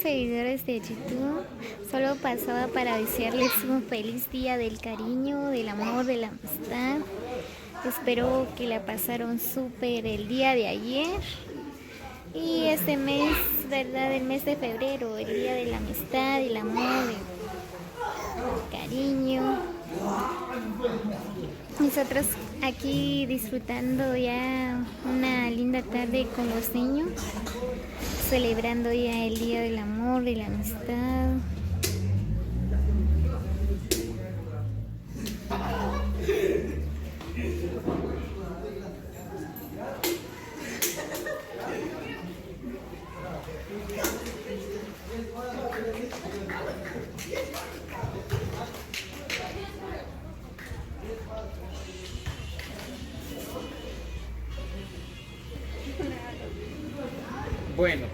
seguidores de YouTube. Solo pasaba para desearles un feliz día del cariño, del amor, de la amistad. Espero que la pasaron súper el día de ayer. Y este mes, ¿verdad? El mes de febrero, el día de la amistad, el amor, el cariño. Nosotros aquí disfrutando ya una linda tarde con los niños, celebrando ya el día del amor, de la amistad. Bueno,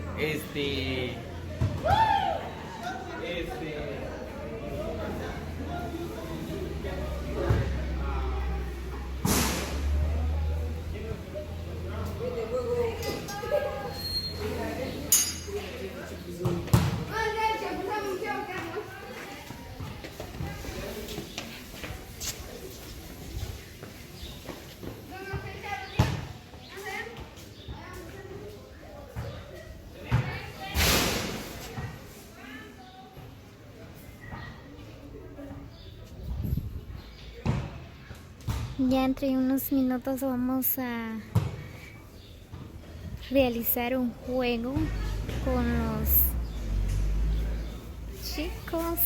Ya entre unos minutos vamos a realizar un juego con los chicos.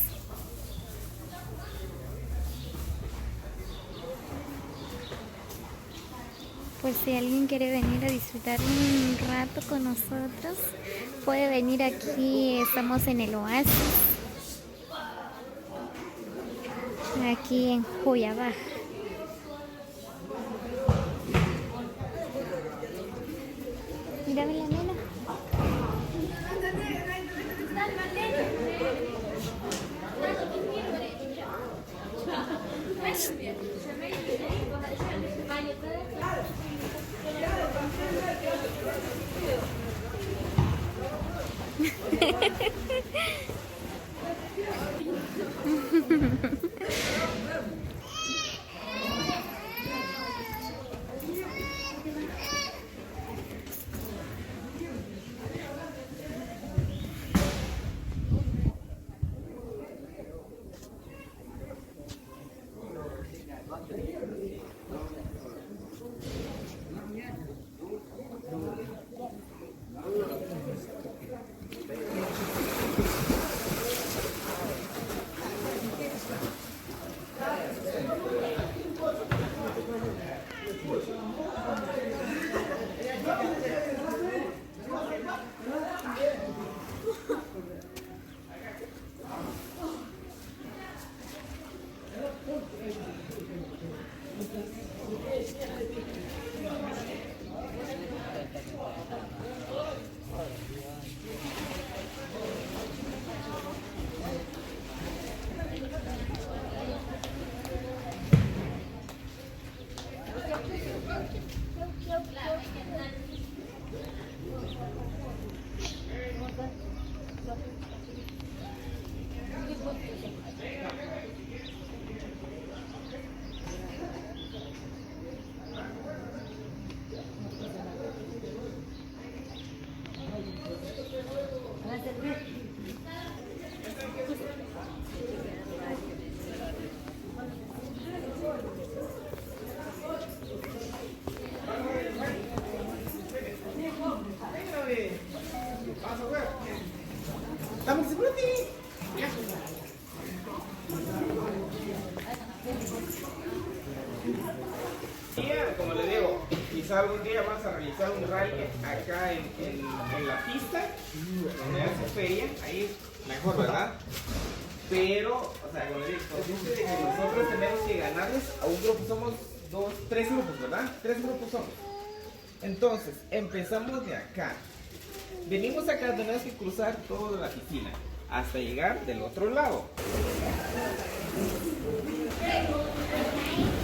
Pues si alguien quiere venir a disfrutar un rato con nosotros, puede venir aquí. Estamos en el Oasis, aquí en Joya Baja. Mírame la nena. Como le digo, quizá algún día vamos a realizar un rally acá en la pista, donde hace feria, ahí mejor, ¿verdad? Pero, o sea, como le digo, consciente de que nosotros tenemos que ganarles a un grupo, somos tres grupos, ¿verdad? Tres grupos somos. Entonces, empezamos de acá. Venimos acá, tenemos que cruzar toda la piscina hasta llegar del otro lado.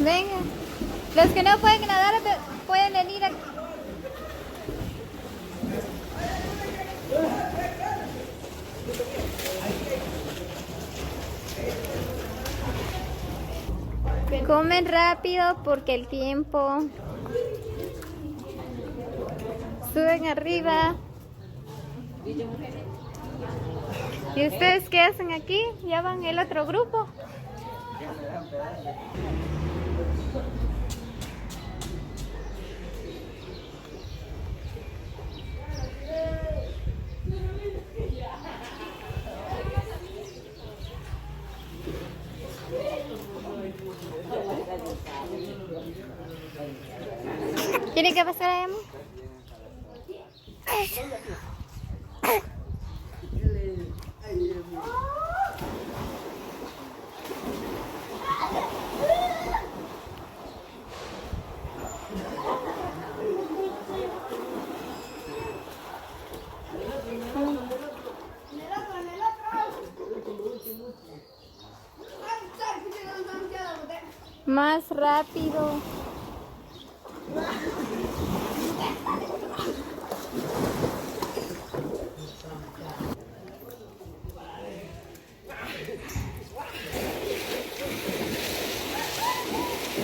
Venga. Los que no pueden nadar pueden venir aquí. Comen rápido porque el tiempo. Suben arriba. ¿Y ustedes qué hacen aquí? ¿Ya van el otro grupo? ¿Tiene que pasar a Emma? Más rápido.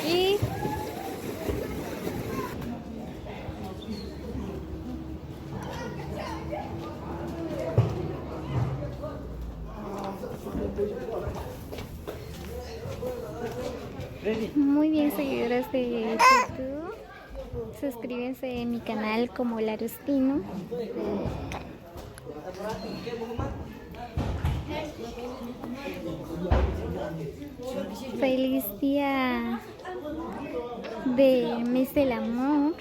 Y muy bien, seguidores de YouTube, suscríbanse en mi canal como Larustino. Feliz día de mes del amor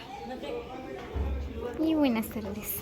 y buenas tardes.